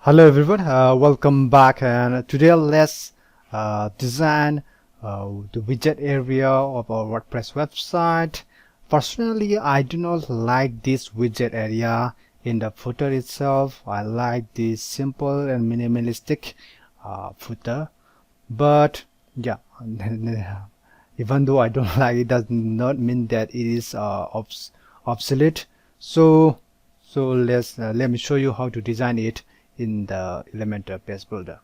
Hello everyone, welcome back, and today let's design the widget area of our WordPress website. Personally, I do not like this widget area in the footer itself. I like this simple and minimalistic footer, but yeah, even though I don't like it, does not mean that it is obsolete. So let me show you how to design it in the Elementor Page Builder.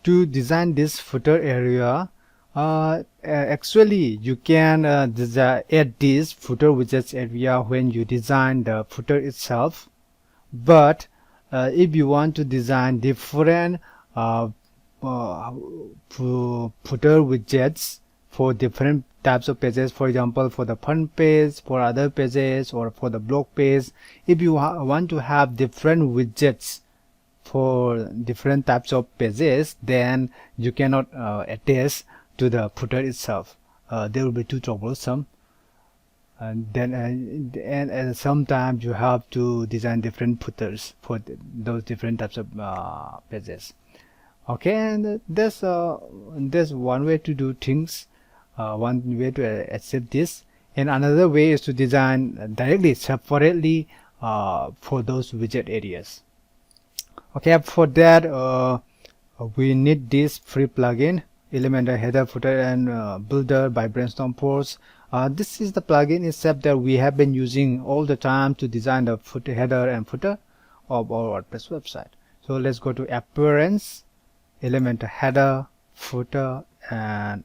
To design this footer area, actually you can add this footer widgets area when you design the footer itself. But if you want to design different footer widgets for different types of pages, for example for the front page, for other pages, or for the blog page, if you want to have different widgets for different types of pages, then you cannot attach to the footer itself. They will be too troublesome, and then and sometimes you have to design different footers for those different types of pages. Okay, and there's one way to do things, one way to accept this, and another way is to design directly separately for those widget areas. Okay, for that we need this free plugin, Elementor Header, Footer and Builder by Brainstorm Force. This is the plugin itself that we have been using all the time to design the footer, header and footer of our WordPress website. So let's go to Appearance, Elementor Header, Footer, and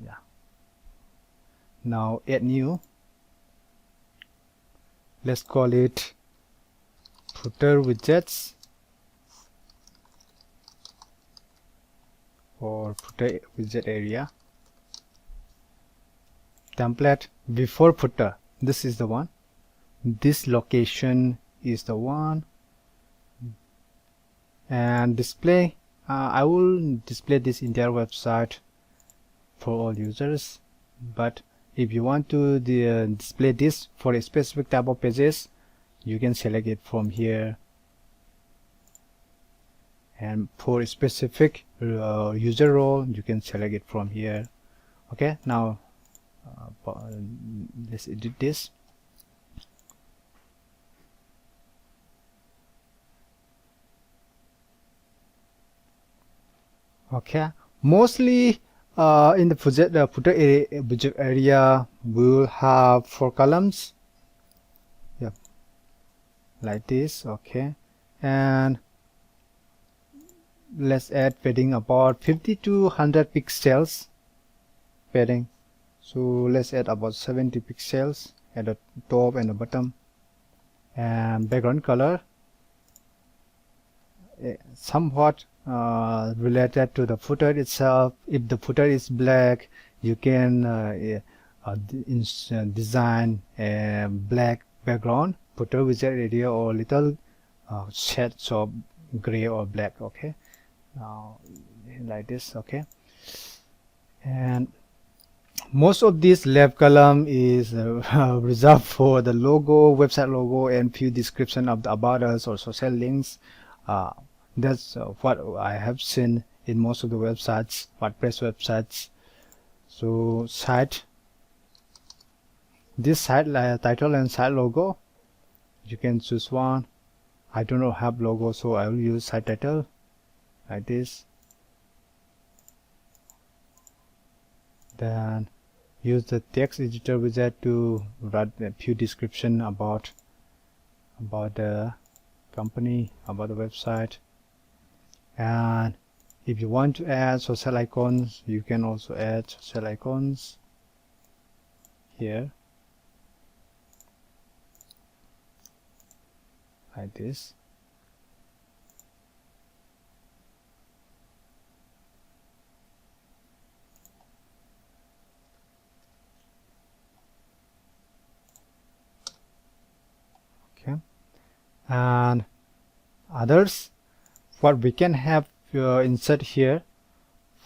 yeah. Now add new. Let's call it Footer Widgets or Footer Widget Area. Template before footer, this is the one, this location is the one, and display, I will display this entire website for all users, but if you want to display this for a specific type of pages, you can select it from here, and for a specific user role you can select it from here. Okay, now let's edit this. Okay, mostly in the footer area we will have 4 columns. Yep, like this. Okay, and let's add padding about 50 to 100 pixels padding. So let's add about 70 pixels at the top and the bottom. And background color somewhat related to the footer itself. If the footer is black, you can design a black background footer widget area, or little shades of gray or black. Okay, now like this. Okay, and most of this left column is reserved for the logo, website logo, and few description of the about us or social links. That's what I have seen in most of the websites, WordPress websites. So site, this site title and site logo, you can choose one. I do not have logo, so I will use site title like this. Then use the text editor widget to write a few description about the company, about the website. And if you want to add social icons, you can also add social icons here like this. Okay, and others, what we can have insert here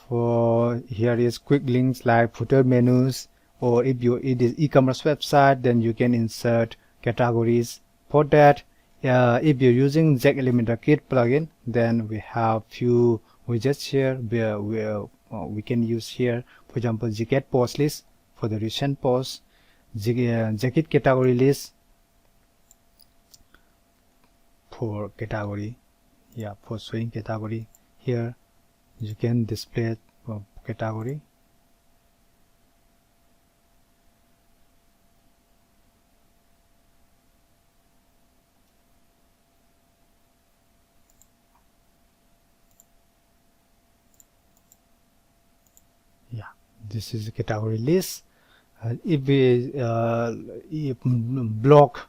For here is quick links like footer menus, or if it is e-commerce website, then you can insert categories. For that, if you're using Elementor Kit plugin, then we have few widgets here where we can use here. For example, Jacket post list for the recent posts, jacket category list for category, for showing category. Here you can display category. This is a category list. If blog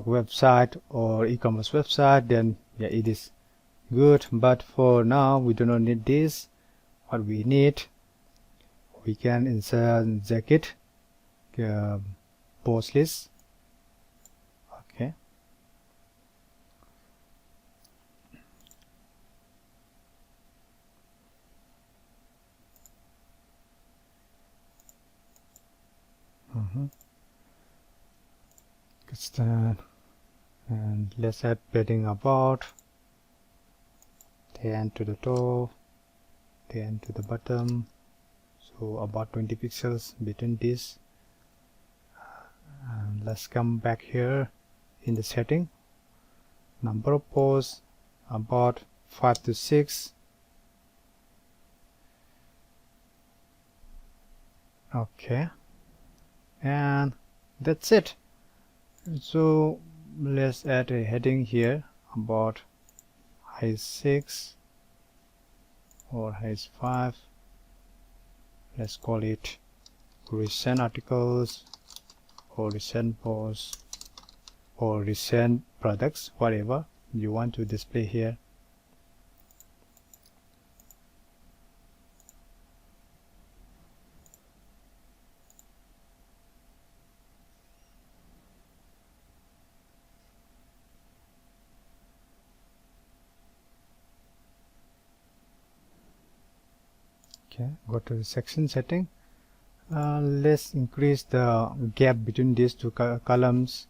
website or e-commerce website, then it is good, but for now we do not need this. What we need, we can insert jacket post list. Okay, and let's add padding about 10 to the top, 10 to the bottom, so about 20 pixels between this. And let's come back here in the setting, number of posts about 5 to 6. Okay, and that's it. So let's add a heading here about height 6 or height 5. Let's call it recent articles or recent posts or recent products, whatever you want to display here. Okay, go to the section setting. Let's increase the gap between these two columns,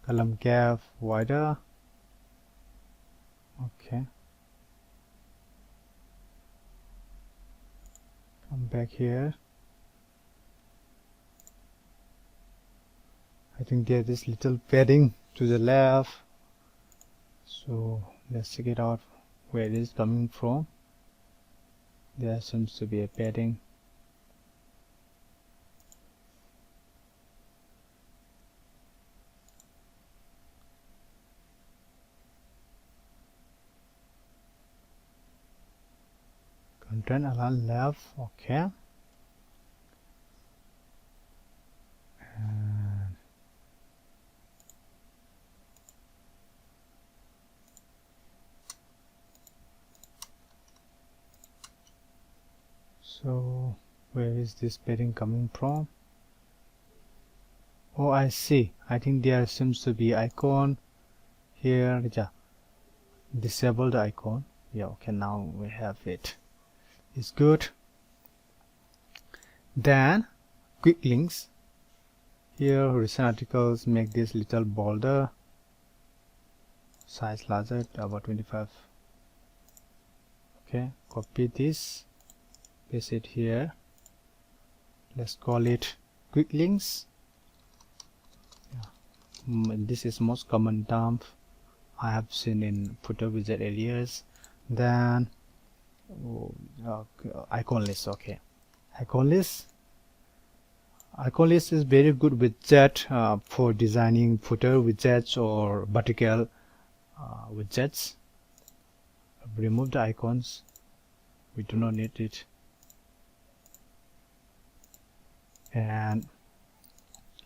column gap wider. Okay, come back here. I think there is little padding to the left, so let's check it out where it is coming from. There seems to be a padding. Content align left. Okay, and so where is this padding coming from? Oh, I see. I think there seems to be icon here. Disable the icon. Okay, now we have it. It's good. Then quick links here, recent articles, make this little bolder, size larger, about 25. Okay, copy this, paste it here. Let's call it quick links. This is most common term I have seen in Footer Widget Areas. Then icon list. Okay, icon list is very good widget for designing footer widgets or vertical widgets. Remove the icons, we do not need it. And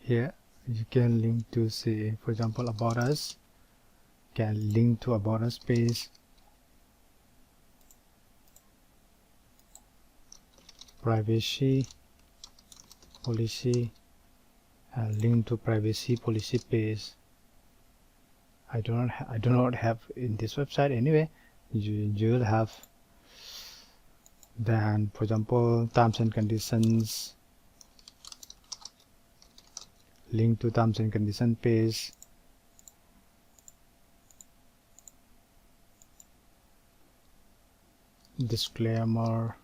here you can link to, say, for example, about us. Can link to about us page, privacy policy, and link to privacy policy page. I do not have in this website anyway. You will have Then for example, terms and conditions, link to terms and condition page, disclaimer,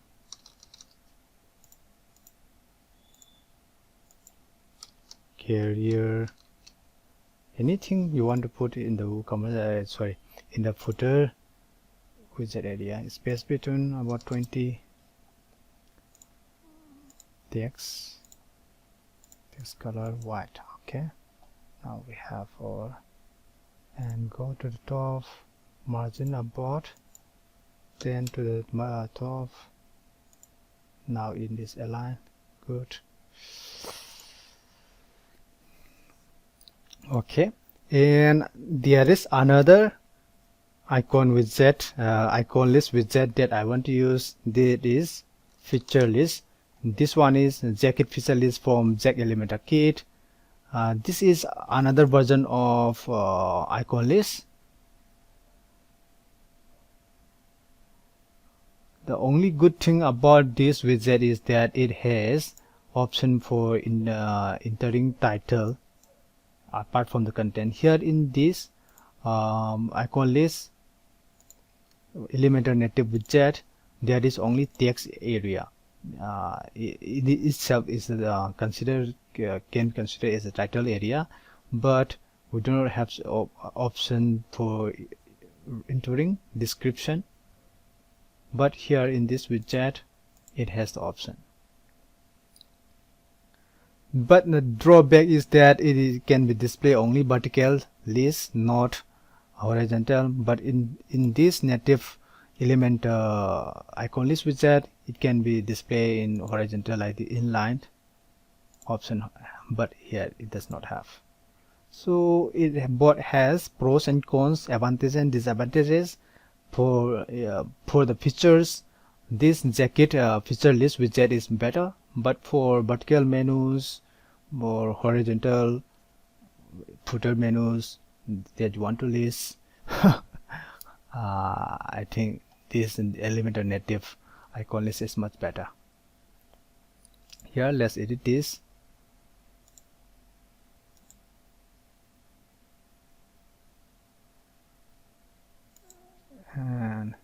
carrier, anything you want to put in the in the footer widget area. Space between about 20. Text color white. Okay, now we have our, and go to the top, margin about 10 to the top. Now in this align, good. Okay, and there is another icon widget, icon list widget that I want to use. That is feature list. This one is jacket feature list from Jack Elementor Kit. This is another version of icon list. The only good thing about this widget is that it has option for entering title apart from the content. Here in this icon list Elementor native widget, there is only text area. It itself is considered can consider as a title area, but we do not have option for entering description. But here in this widget, it has the option. But the drawback is that can be displayed only vertical list, not horizontal. But in this native Elementor icon list widget, it can be displayed in horizontal like the inline option, but here it does not have. So it both has pros and cons, advantages and disadvantages. For the features, this jacket feature list widget is better, but for vertical menus or horizontal footer menus that you want to list, I think this Elementor native icon list is much better. Here, let's edit this. And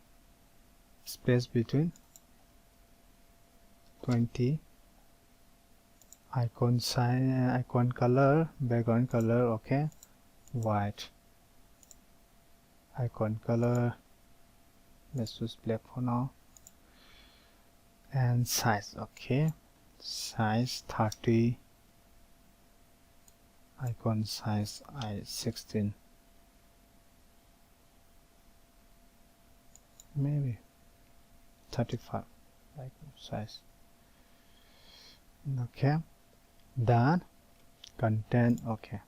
space between 20. Icon size, icon color, background color, okay, white. Icon color, let's use black for now. And size, okay, size 30. Icon size 16. Maybe 35 icon size. Okay, done. Content, okay,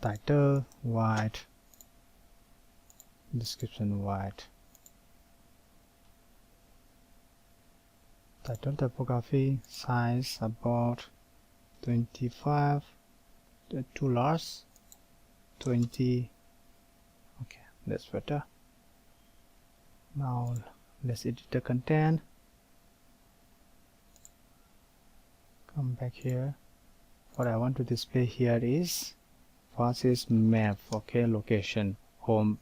title white, description white, title typography size about 25, too large, 20. Okay, that's better. Now let's edit the content. Come back here. What I want to display here is first is map, okay, location, home,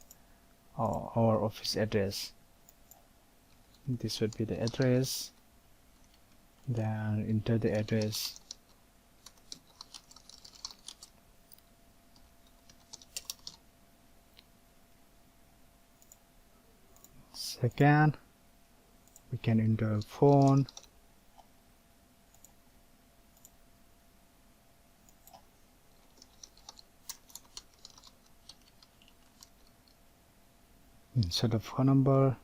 or office address. This would be the address. Then enter the address. Second, we can enter phone. Insert the phone number.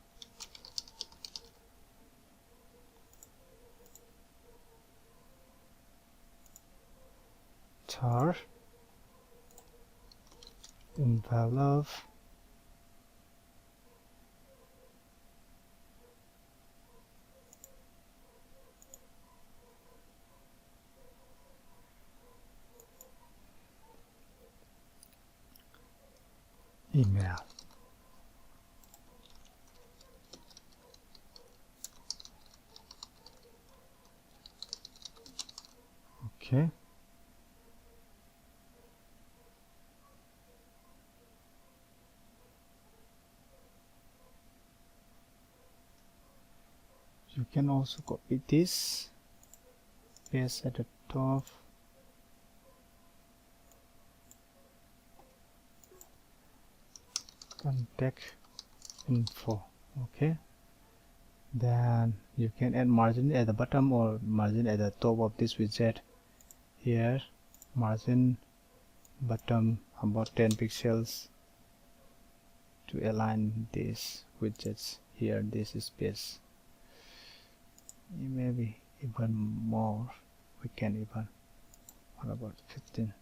Char. Envelope. Email. Okay. You can also copy this, paste at the top. Contact info. Okay. Then you can add margin at the bottom or margin at the top of this widget. Here, margin bottom about 10 pixels to align these widgets. Here, this space. Maybe even more. We can even, what about 15?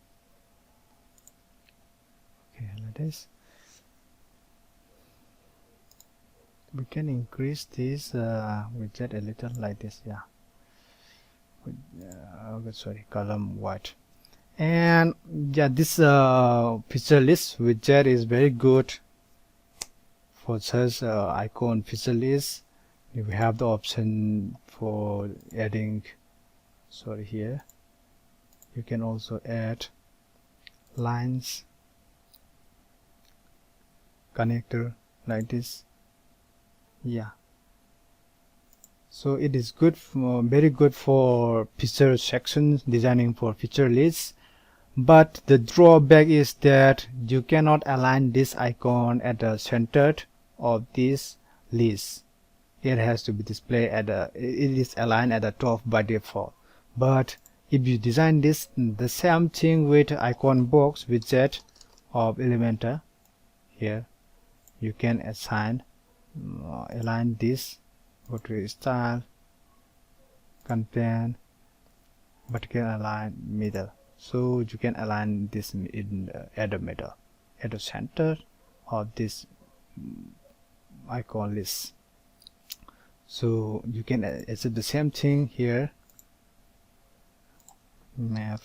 Okay, like this. We can increase this widget a little like this. Yeah. Okay, sorry, column white. And yeah, this feature list widget is very good for such icon feature list. We have the option for adding, sorry, here you can also add lines, connector like this. Yeah, so it is good for, very good for feature sections, designing for feature lists. But the drawback is that you cannot align this icon at the center of this list. It has to be displayed at the, it is aligned at the top by default. But if you design this the same thing with icon box widget of Elementor, here you can assign align this, go to style, content, but you can align middle. So you can align this in at the middle, at the center of this icon list. So you can achieve the same thing here. Map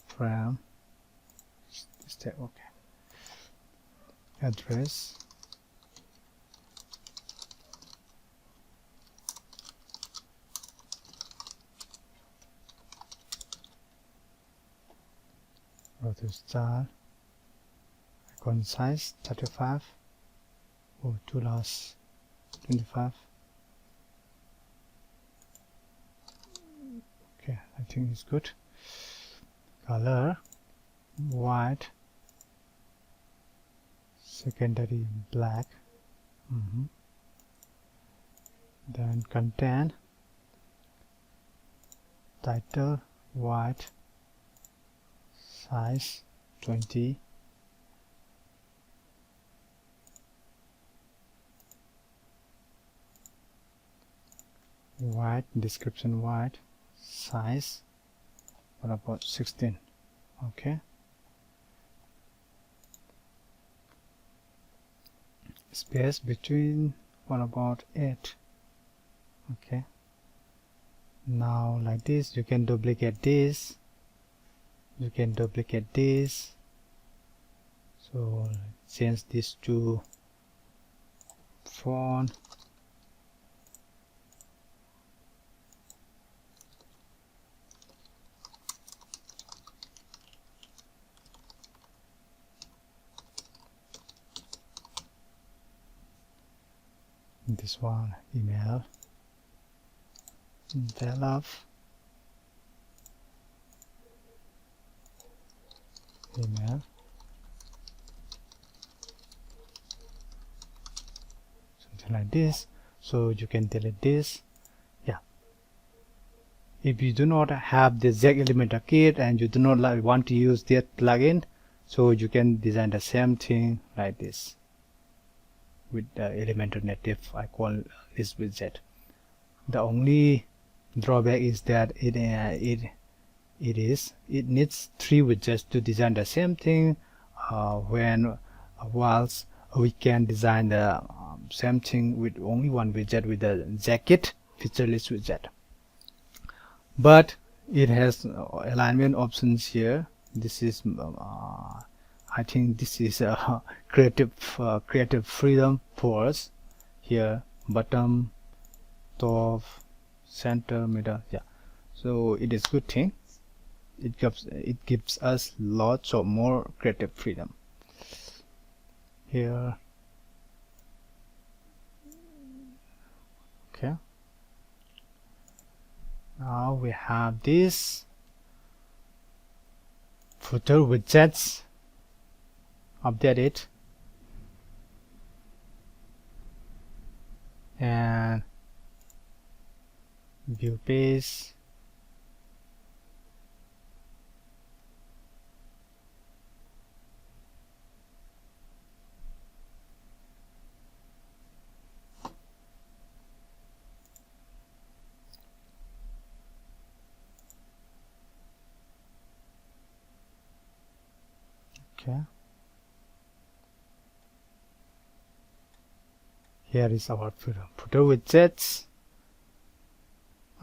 from step, okay, address, go to style, icon size 35 or too large 25. Okay, I think it's good. Color white, secondary black. Then content, title white, size 20, white, description white, size what about 16. Okay, space between what about 8. Okay, now like this you can duplicate this, you can duplicate this. So change this to font, this one email, envelope, email, something like this. So you can delete this. Yeah, if you do not have the Z Elementor kit and you do not want to use that plugin, so you can design the same thing like this with the Elementor native icon list widget. The only drawback is that it needs 3 widgets to design the same thing, whilst we can design the same thing with only 1 widget with the jacket feature list widget. But it has alignment options here. This is I think this is creative freedom for us. Here bottom top, center, middle. Yeah, so it is good thing. It gives us lots of more creative freedom here. Okay, now we have this footer widgets. Update it and view page. Okay, here is our footer widgets.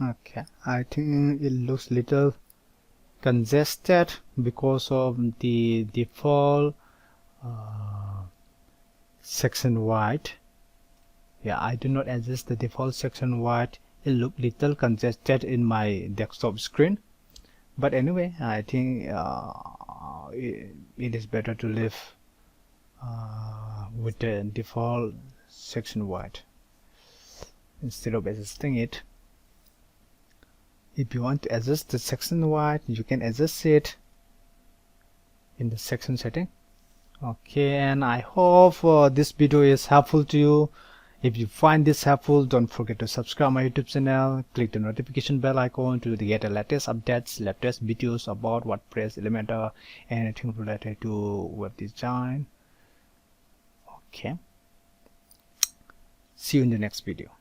Okay, I think it looks little congested because of the default section wide. Yeah, I do not adjust the default section wide. It look little congested in my desktop screen, but anyway, I think it is better to live with the default section wide instead of adjusting it. If you want to adjust the section wide, you can adjust it in the section setting. Okay, and I hope this video is helpful to you. If you find this helpful, don't forget to subscribe my YouTube channel, click the notification bell icon to get the latest updates, latest videos about WordPress, Elementor, anything related to web design. Okay, see you in the next video.